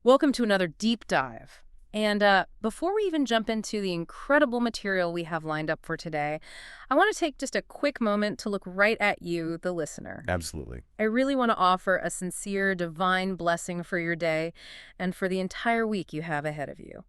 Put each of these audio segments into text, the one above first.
Welcome to another deep dive. And before we even jump into the incredible material we have lined up for today, I want to take just a quick moment to look right at you, the listener. Absolutely. I really want to offer a sincere divine blessing for your day and for the entire week you have ahead of you.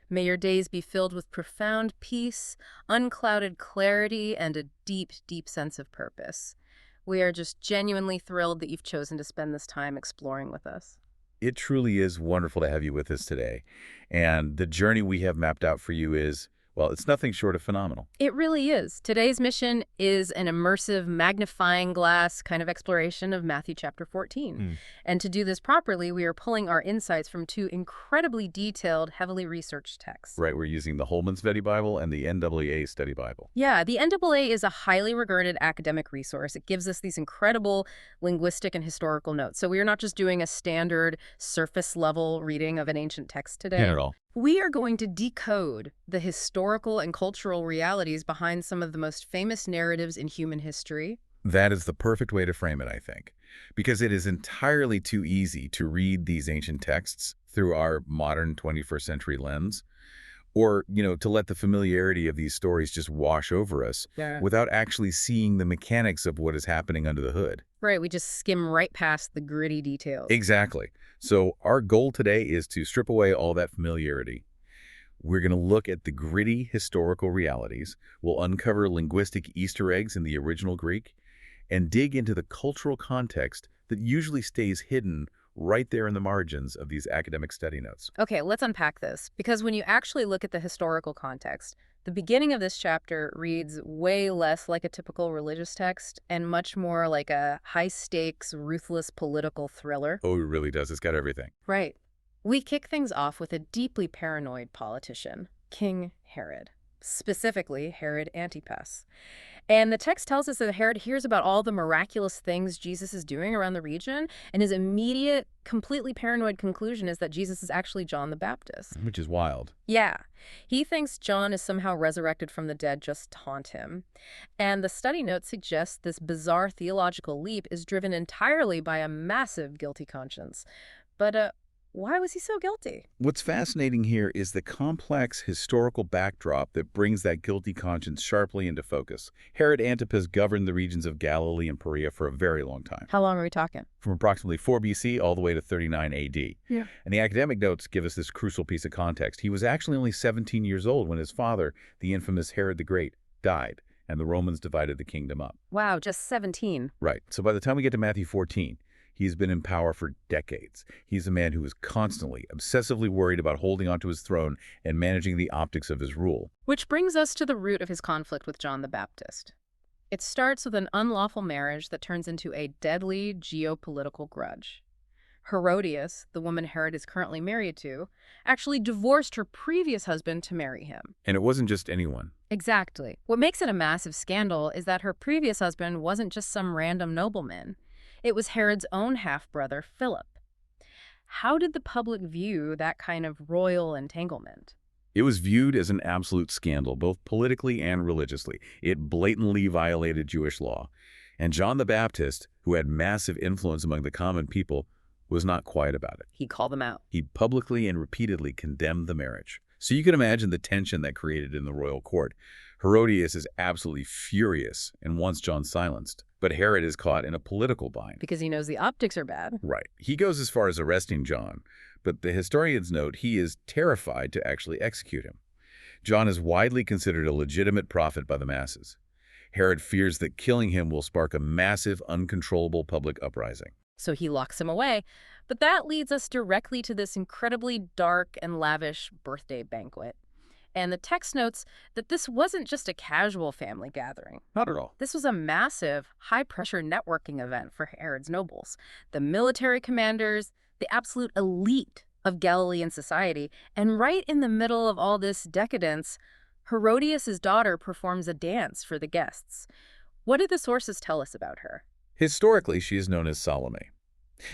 May your days be filled with profound peace, unclouded clarity, and a deep, deep sense of purpose. We are just genuinely thrilled that you've chosen to spend this time exploring with us. It truly is wonderful to have you with us today. And the journey we have mapped out for you is, well, it's nothing short of phenomenal. It really is. Today's mission is an immersive, magnifying glass kind of exploration of Matthew chapter 14. And to do this properly, we are pulling our insights from two incredibly detailed, heavily researched texts. Right, we're using the Holman Study Bible and the NAA Study Bible. Yeah, the NAA is a highly regarded academic resource. It gives us these incredible linguistic and historical notes. So we are not just doing a standard surface-level reading of an ancient text today. Not at all. We are going to decode the historical and cultural realities behind some of the most famous narratives in human history. That is the perfect way to frame it, I think, because it is entirely too easy to read these ancient texts through our modern 21st century lens, or, to let the familiarity of these stories just wash over us without actually seeing the mechanics of what is happening under the hood. Right, we just skim right past the gritty details. Exactly. So our goal today is to strip away all that familiarity. We're going to look at the gritty historical realities. We'll uncover linguistic Easter eggs in the original Greek and dig into the cultural context that usually stays hidden right there in the margins of these academic study notes. Okay, let's unpack this, because when you actually look at the historical context, the beginning of this chapter reads way less like a typical religious text and much more like a high-stakes, ruthless political thriller. Oh, it really does. It's got everything. Right. We kick things off with a deeply paranoid politician, King Herod, specifically Herod Antipas. And the text tells us that Herod hears about all the miraculous things Jesus is doing around the region, and his immediate, completely paranoid conclusion is that Jesus is actually John the Baptist. Which is wild. Yeah. He thinks John is somehow resurrected from the dead just to taunt him. And the study note suggests this bizarre theological leap is driven entirely by a massive guilty conscience. But why was he so guilty? What's fascinating here is the complex historical backdrop that brings that guilty conscience sharply into focus. Herod Antipas governed the regions of Galilee and Perea for a very long time. How long are we talking? From approximately 4 BC all the way to 39 AD. Yeah. And the academic notes give us this crucial piece of context. He was actually only 17 years old when his father, the infamous Herod the Great, died, and the Romans divided the kingdom up. Wow, just 17. Right. So by the time we get to Matthew 14, he's been in power for decades. He's a man who is constantly, obsessively worried about holding onto his throne and managing the optics of his rule. Which brings us to the root of his conflict with John the Baptist. It starts with an unlawful marriage that turns into a deadly geopolitical grudge. Herodias, the woman Herod is currently married to, actually divorced her previous husband to marry him. And it wasn't just anyone. Exactly. What makes it a massive scandal is that her previous husband wasn't just some random nobleman. It was Herod's own half-brother, Philip. How did the public view that kind of royal entanglement? It was viewed as an absolute scandal, both politically and religiously. It blatantly violated Jewish law. And John the Baptist, who had massive influence among the common people, was not quiet about it. He called them out. He publicly and repeatedly condemned the marriage. So you can imagine the tension that created in the royal court. Herodias is absolutely furious and wants John silenced. But Herod is caught in a political bind. Because he knows the optics are bad. Right. He goes as far as arresting John, but the historians note he is terrified to actually execute him. John is widely considered a legitimate prophet by the masses. Herod fears that killing him will spark a massive, uncontrollable public uprising. So he locks him away. But that leads us directly to this incredibly dark and lavish birthday banquet. And the text notes that this wasn't just a casual family gathering. Not at all. This was a massive, high-pressure networking event for Herod's nobles, the military commanders, the absolute elite of Galilean society. And right in the middle of all this decadence, Herodias' daughter performs a dance for the guests. What did the sources tell us about her? Historically, she is known as Salome.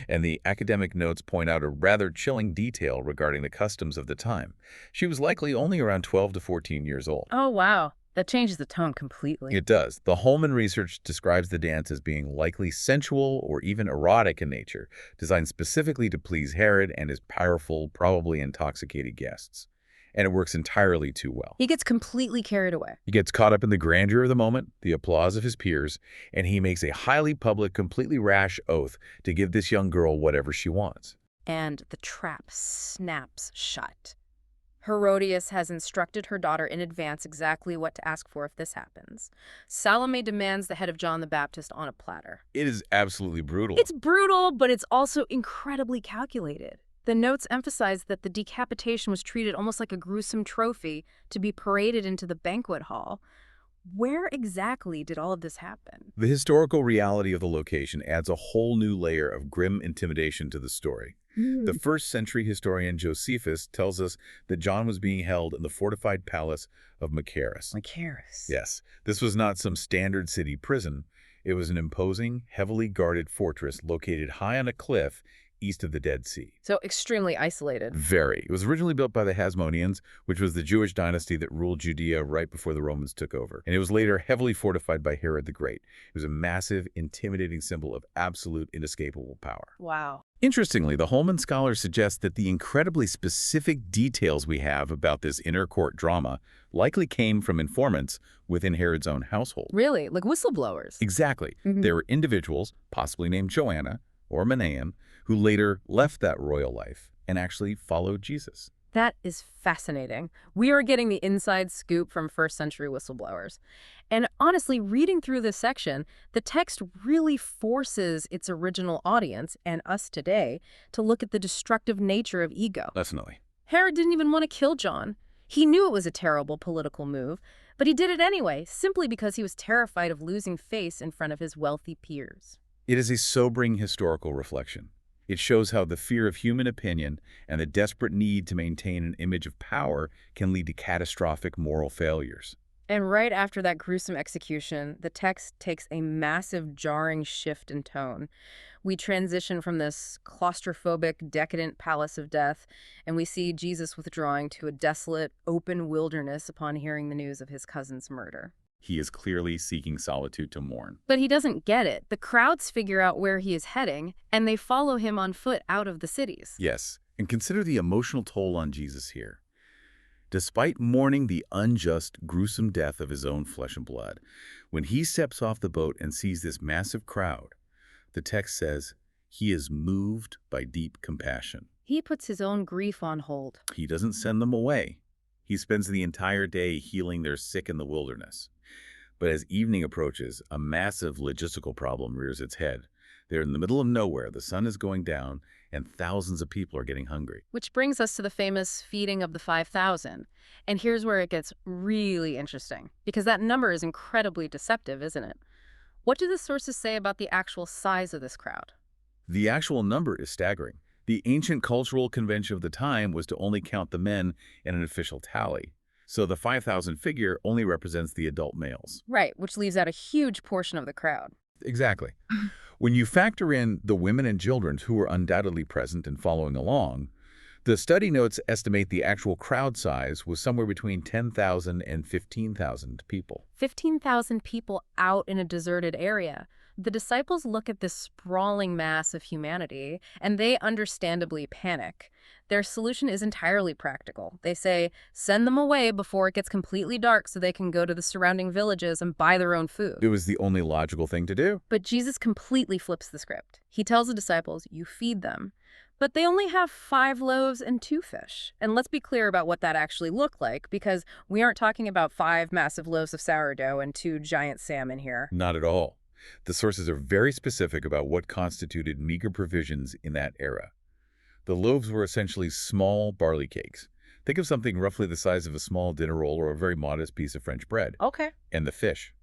And the academic notes point out a rather chilling detail regarding the customs of the time. She was likely only around 12 to 14 years old. Oh, wow. That changes the tone completely. It does. The Holman research describes the dance as being likely sensual or even erotic in nature, designed specifically to please Herod and his powerful, probably intoxicated guests. And it works entirely too well. He gets completely carried away. He gets caught up in the grandeur of the moment, the applause of his peers, and he makes a highly public, completely rash oath to give this young girl whatever she wants. And the trap snaps shut. Herodias has instructed her daughter in advance exactly what to ask for if this happens. Salome demands the head of John the Baptist on a platter. It is absolutely brutal. It's brutal, but it's also incredibly calculated. The notes emphasize that the decapitation was treated almost like a gruesome trophy to be paraded into the banquet hall. Where exactly did all of this happen? The historical reality of the location adds a whole new layer of grim intimidation to the story. The first-century historian Josephus tells us that John was being held in the fortified palace of Machaerus. Machaerus. Yes, this was not some standard city prison. It was an imposing, heavily guarded fortress located high on a cliff east of the Dead Sea. So extremely isolated. Very. It was originally built by the Hasmoneans, which was the Jewish dynasty that ruled Judea right before the Romans took over. And it was later heavily fortified by Herod the Great. It was a massive, intimidating symbol of absolute, inescapable power. Wow. Interestingly, the Holman scholars suggest that the incredibly specific details we have about this inner court drama likely came from informants within Herod's own household. Really? Like whistleblowers? Exactly. There were individuals, possibly named Joanna or Manaen, who later left that royal life and actually followed Jesus. That is fascinating. We are getting the inside scoop from first-century whistleblowers. And honestly, reading through this section, the text really forces its original audience, and us today, to look at the destructive nature of ego. Definitely. Herod didn't even want to kill John. He knew it was a terrible political move, but he did it anyway, simply because he was terrified of losing face in front of his wealthy peers. It is a sobering historical reflection. It shows how the fear of human opinion and the desperate need to maintain an image of power can lead to catastrophic moral failures. And right after that gruesome execution, the text takes a massive, jarring shift in tone. We transition from this claustrophobic, decadent palace of death, and we see Jesus withdrawing to a desolate, open wilderness upon hearing the news of his cousin's murder. He is clearly seeking solitude to mourn. But he doesn't get it. The crowds figure out where he is heading, and they follow him on foot out of the cities. Yes, and consider the emotional toll on Jesus here. Despite mourning the unjust, gruesome death of his own flesh and blood, when he steps off the boat and sees this massive crowd, the text says he is moved by deep compassion. He puts his own grief on hold. He doesn't send them away. He spends the entire day healing their sick in the wilderness. But as evening approaches, a massive logistical problem rears its head. They're in the middle of nowhere, the sun is going down, and thousands of people are getting hungry. Which brings us to the famous feeding of the 5,000. And here's where it gets really interesting, because that number is incredibly deceptive, isn't it? What do the sources say about the actual size of this crowd? The actual number is staggering. The ancient cultural convention of the time was to only count the men in an official tally. So the 5,000 figure only represents the adult males. Right, which leaves out a huge portion of the crowd. Exactly. When you factor in the women and children who were undoubtedly present and following along, the study notes estimate the actual crowd size was somewhere between 10,000 and 15,000 people. 15,000 people out in a deserted area. The disciples look at this sprawling mass of humanity, and they understandably panic. Their solution is entirely practical. They say, send them away before it gets completely dark so they can go to the surrounding villages and buy their own food. It was the only logical thing to do. But Jesus completely flips the script. He tells the disciples, you feed them. But they only have 5 loaves and 2 fish. And let's be clear about what that actually looked like, because we aren't talking about 5 massive loaves of sourdough and 2 giant salmon here. Not at all. The sources are very specific about what constituted meager provisions in that era. The loaves were essentially small barley cakes. Think of something roughly the size of a small dinner roll or a very modest piece of French bread. Okay. And the fish.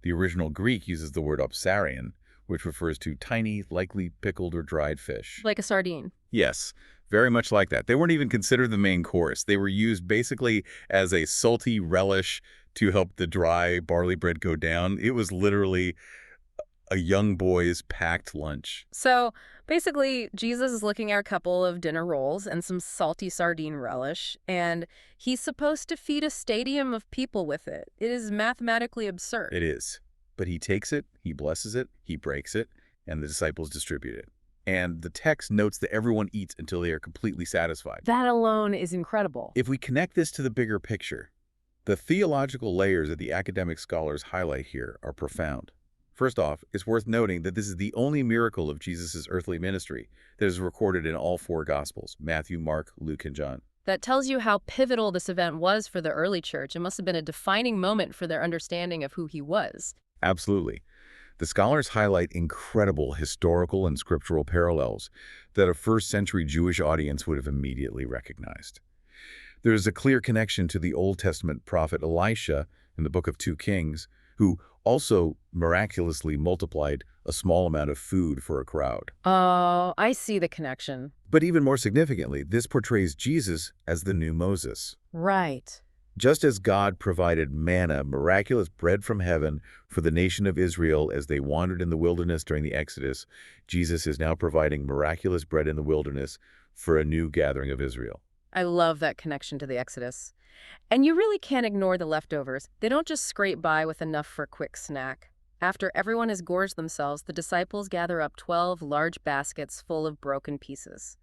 The original Greek uses the word opsarion, which refers to tiny, likely pickled or dried fish. Like a sardine. Yes, very much like that. They weren't even considered the main course. They were used basically as a salty relish to help the dry barley bread go down. It was literally A young boy's packed lunch. So basically, Jesus is looking at a couple of dinner rolls and some salty sardine relish, and he's supposed to feed a stadium of people with it. It is mathematically absurd. It is. But he takes it, he blesses it, he breaks it, and the disciples distribute it. And the text notes that everyone eats until they are completely satisfied. That alone is incredible. If we connect this to the bigger picture, the theological layers that the academic scholars highlight here are profound. First off, it's worth noting that this is the only miracle of Jesus' earthly ministry that is recorded in all four Gospels: Matthew, Mark, Luke, and John. That tells you how pivotal this event was for the early church. It must have been a defining moment for their understanding of who he was. Absolutely. The scholars highlight incredible historical and scriptural parallels that a first-century Jewish audience would have immediately recognized. There is a clear connection to the Old Testament prophet Elisha in the book of 2 Kings, who also miraculously multiplied a small amount of food for a crowd. Oh, I see the connection. But even more significantly, this portrays Jesus as the new Moses. Right. Just as God provided manna, miraculous bread from heaven, for the nation of Israel as they wandered in the wilderness during the Exodus, Jesus is now providing miraculous bread in the wilderness for a new gathering of Israel. I love that connection to the Exodus. And you really can't ignore the leftovers. They don't just scrape by with enough for a quick snack. After everyone has gorged themselves, the disciples gather up 12 large baskets full of broken pieces.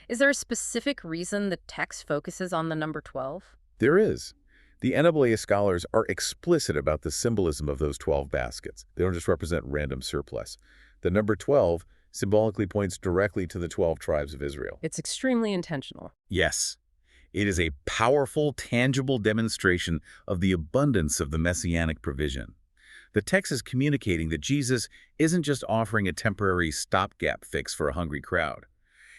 Is there a specific reason the text focuses on the number 12? There is. The NAA scholars are explicit about the symbolism of those 12 baskets. They don't just represent random surplus. The number 12 symbolically points directly to the 12 tribes of Israel. It's extremely intentional. Yes. It is a powerful, tangible demonstration of the abundance of the messianic provision. The text is communicating that Jesus isn't just offering a temporary stopgap fix for a hungry crowd.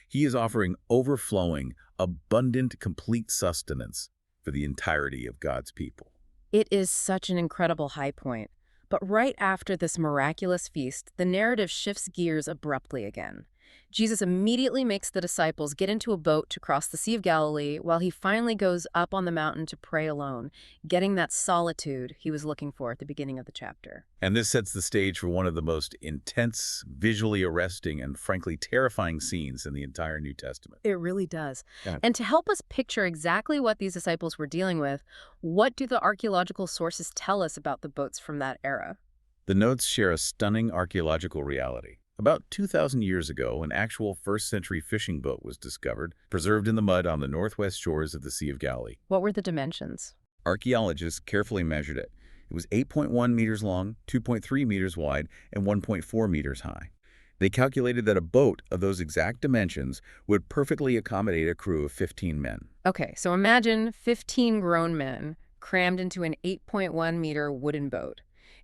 He is offering overflowing, abundant, complete sustenance for the entirety of God's people. It is such an incredible high point. But right after this miraculous feast, the narrative shifts gears abruptly again. Jesus immediately makes the disciples get into a boat to cross the Sea of Galilee while he finally goes up on the mountain to pray alone, getting that solitude he was looking for at the beginning of the chapter. And this sets the stage for one of the most intense, visually arresting, and frankly terrifying scenes in the entire New Testament. It really does. Yeah. And to help us picture exactly what these disciples were dealing with, what do the archaeological sources tell us about the boats from that era? The notes share a stunning archaeological reality. About 2,000 years ago, an actual first-century fishing boat was discovered, preserved in the mud on the northwest shores of the Sea of Galilee. What were the dimensions? Archaeologists carefully measured it. It was 8.1 meters long, 2.3 meters wide, and 1.4 meters high. They calculated that a boat of those exact dimensions would perfectly accommodate a crew of 15 men. Okay, so imagine 15 grown men crammed into an 8.1-meter wooden boat.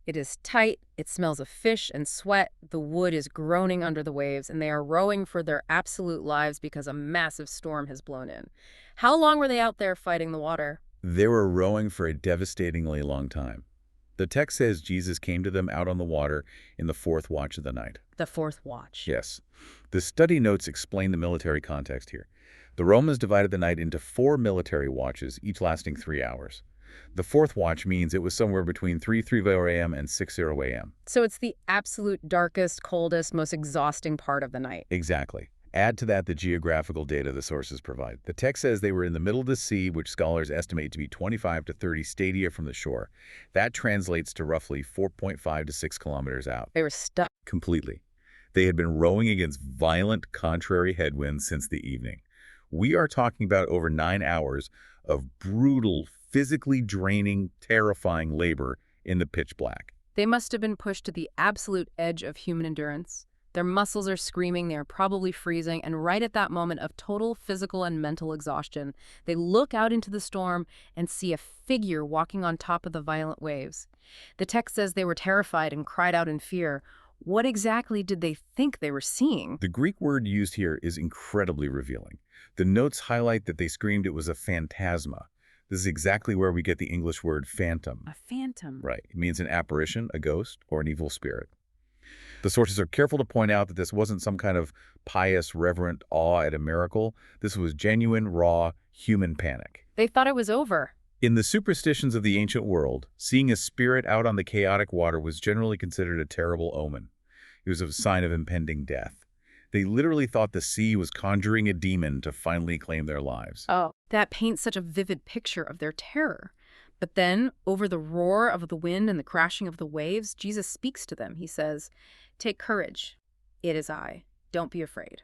It is tight, it smells of fish and sweat, the wood is groaning under the waves, and they are rowing for their absolute lives because a massive storm has blown in. How long were they out there fighting the water? They were rowing for a devastatingly long time. The text says Jesus came to them out on the water in the fourth watch of the night. The fourth watch. Yes. The study notes explain the military context here. The Romans divided the night into 4 military watches, each lasting 3 hours. The fourth watch means it was somewhere between 3:30 a.m. and 6:00 a.m. So it's the absolute darkest, coldest, most exhausting part of the night. Exactly. Add to that the geographical data the sources provide. The text says they were in the middle of the sea, which scholars estimate to be 25 to 30 stadia from the shore. That translates to roughly 4.5 to 6 kilometers out. They were stuck. Completely. They had been rowing against violent, contrary headwinds since the evening. We are talking about over 9 hours of brutal, physically draining, terrifying labor in the pitch black. They must have been pushed to the absolute edge of human endurance. Their muscles are screaming, they are probably freezing, and right at that moment of total physical and mental exhaustion, they look out into the storm and see a figure walking on top of the violent waves. The text says they were terrified and cried out in fear. What exactly did they think they were seeing? The Greek word used here is incredibly revealing. The notes highlight that they screamed it was a phantasma. This is exactly where we get the English word phantom. A phantom. Right. It means an apparition, a ghost, or an evil spirit. The sources are careful to point out that this wasn't some kind of pious, reverent awe at a miracle. This was genuine, raw, human panic. They thought it was over. In the superstitions of the ancient world, seeing a spirit out on the chaotic water was generally considered a terrible omen. It was a sign of impending death. They literally thought the sea was conjuring a demon to finally claim their lives. Oh, that paints such a vivid picture of their terror. But then, over the roar of the wind and the crashing of the waves, Jesus speaks to them. He says, "Take courage. It is I. Don't be afraid."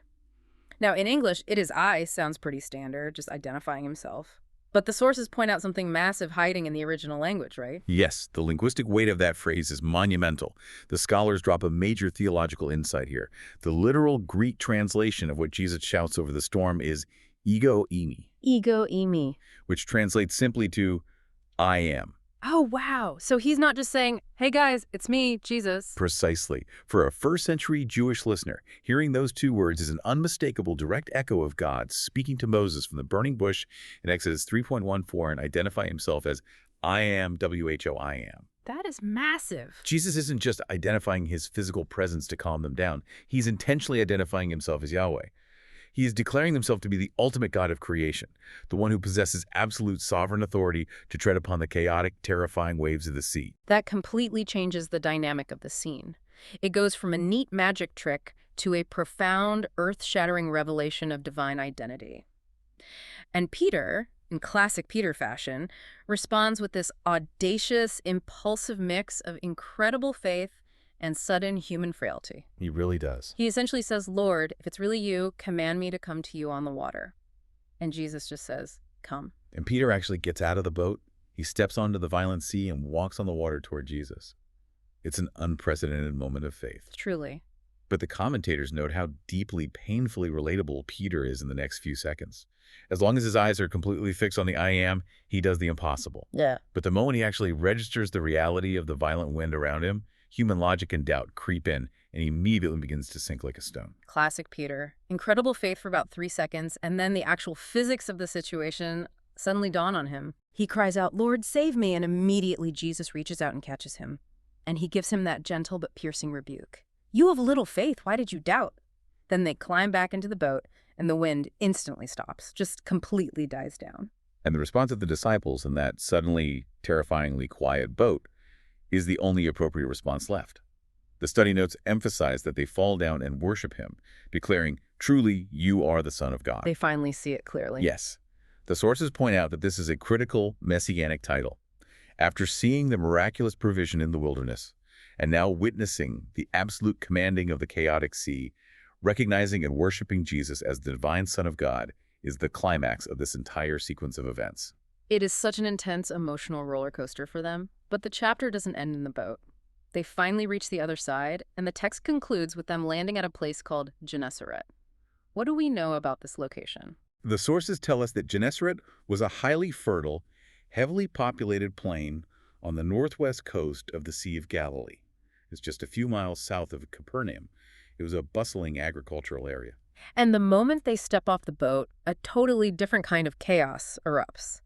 Now, in English, "it is I" sounds pretty standard, just identifying himself. But the sources point out something massive hiding in the original language, right? Yes, the linguistic weight of that phrase is monumental. The scholars drop a major theological insight here. The literal Greek translation of what Jesus shouts over the storm is ego eimi, Ego eimi. which translates simply to I am. Oh, wow. So he's not just saying, "Hey guys, it's me, Jesus." Precisely. For a first-century Jewish listener, hearing those two words is an unmistakable direct echo of God speaking to Moses from the burning bush in Exodus 3.14 and identify himself as I am, I am. That is massive. Jesus isn't just identifying his physical presence to calm them down. He's intentionally identifying himself as Yahweh. He is declaring himself to be the ultimate God of creation, the one who possesses absolute sovereign authority to tread upon the chaotic, terrifying waves of the sea. That completely changes the dynamic of the scene. It goes from a neat magic trick to a profound, earth-shattering revelation of divine identity. And Peter, in classic Peter fashion, responds with this audacious, impulsive mix of incredible faith and sudden human frailty. He really does. He essentially says, "Lord, if it's really you, command me to come to you on the water." And Jesus just says, "Come." And Peter actually gets out of the boat. He steps onto the violent sea and walks on the water toward Jesus. It's an unprecedented moment of faith. Truly. But the commentators note how deeply, painfully relatable Peter is in the next few seconds. As long as his eyes are completely fixed on the I am, he does the impossible. Yeah. But the moment he actually registers the reality of the violent wind around him, human logic and doubt creep in, and he immediately begins to sink like a stone. Classic Peter. Incredible faith for about 3 seconds, and then the actual physics of the situation suddenly dawn on him. He cries out, "Lord, save me," and immediately Jesus reaches out and catches him. And he gives him that gentle but piercing rebuke. "You have little faith, why did you doubt?" Then they climb back into the boat, and the wind instantly stops, just completely dies down. And the response of the disciples in that suddenly, terrifyingly quiet boat is the only appropriate response left. The study notes emphasize that they fall down and worship him, declaring, "Truly, you are the Son of God." They finally see it clearly. Yes. The sources point out that this is a critical messianic title. After seeing the miraculous provision in the wilderness, and now witnessing the absolute commanding of the chaotic sea, recognizing and worshiping Jesus as the divine Son of God is the climax of this entire sequence of events. It is such an intense emotional roller coaster for them, but the chapter doesn't end in the boat. They finally reach the other side, and the text concludes with them landing at a place called Gennesaret. What do we know about this location? The sources tell us that Gennesaret was a highly fertile, heavily populated plain on the northwest coast of the Sea of Galilee. It's just a few miles south of Capernaum. It was a bustling agricultural area. And the moment they step off the boat, a totally different kind of chaos erupts.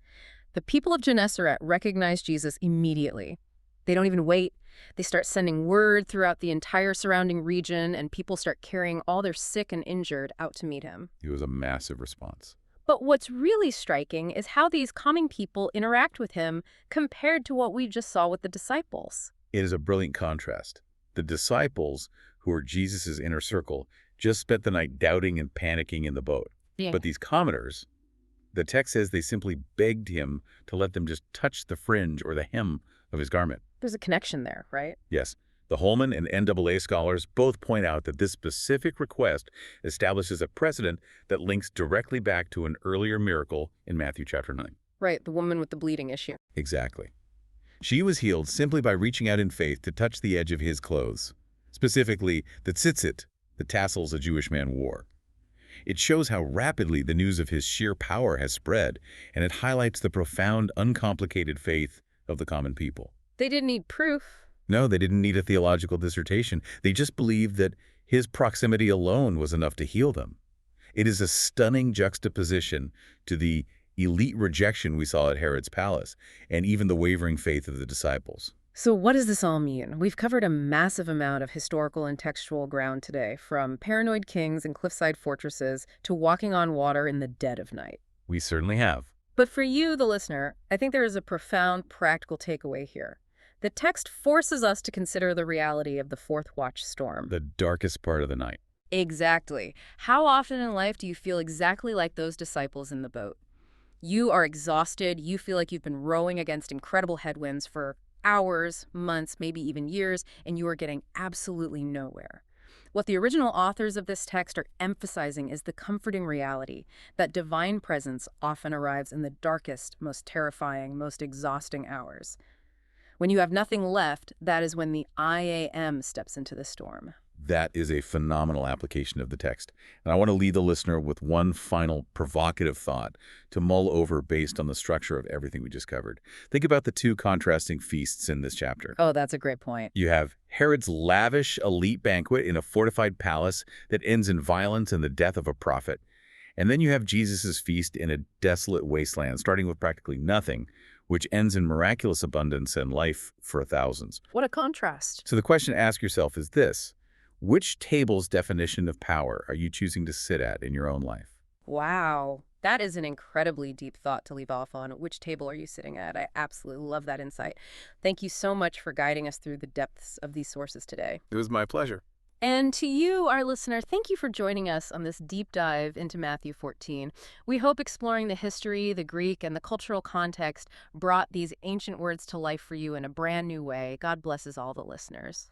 The people of Gennesaret recognize Jesus immediately. They don't even wait. They start sending word throughout the entire surrounding region, and people start carrying all their sick and injured out to meet him. It was a massive response. But what's really striking is how these common people interact with him compared to what we just saw with the disciples. It is a brilliant contrast. The disciples, who are Jesus' inner circle, just spent the night doubting and panicking in the boat. Yeah. But these commoners, the text says they simply begged him to let them just touch the fringe or the hem of his garment. There's a connection there, right? Yes, the Holman and NAA scholars both point out that this specific request establishes a precedent that links directly back to an earlier miracle in Matthew chapter 9. Right, the woman with the bleeding issue. Exactly. She was healed simply by reaching out in faith to touch the edge of his clothes, specifically the tzitzit, the tassels a Jewish man wore. It shows how rapidly the news of his sheer power has spread, and it highlights the profound, uncomplicated faith of the common people. They didn't need proof. No, they didn't need a theological dissertation. They just believed that his proximity alone was enough to heal them. It is a stunning juxtaposition to the elite rejection we saw at Herod's palace, and even the wavering faith of the disciples. So what does this all mean? We've covered a massive amount of historical and textual ground today, from paranoid kings and cliffside fortresses to walking on water in the dead of night. We certainly have. But for you, the listener, I think there is a profound practical takeaway here. The text forces us to consider the reality of the fourth watch storm. The darkest part of the night. Exactly. How often in life do you feel exactly like those disciples in the boat? You are exhausted, you feel like you've been rowing against incredible headwinds for hours, months, maybe even years, and you are getting absolutely nowhere. What the original authors of this text are emphasizing is the comforting reality that divine presence often arrives in the darkest, most terrifying, most exhausting hours. When you have nothing left, that is when the I am steps into the storm. That is a phenomenal application of the text. And I want to leave the listener with one final provocative thought to mull over based on the structure of everything we just covered. Think about the two contrasting feasts in this chapter. Oh, that's a great point. You have Herod's lavish elite banquet in a fortified palace that ends in violence and the death of a prophet. And then you have Jesus' feast in a desolate wasteland, starting with practically nothing, which ends in miraculous abundance and life for thousands. What a contrast. So the question to ask yourself is this: which table's definition of power are you choosing to sit at in your own life? Wow. That is an incredibly deep thought to leave off on. Which table are you sitting at? I absolutely love that insight. Thank you so much for guiding us through the depths of these sources today. It was my pleasure. And to you, our listener, thank you for joining us on this deep dive into Matthew 14. We hope exploring the history, the Greek, and the cultural context brought these ancient words to life for you in a brand new way. God blesses all the listeners.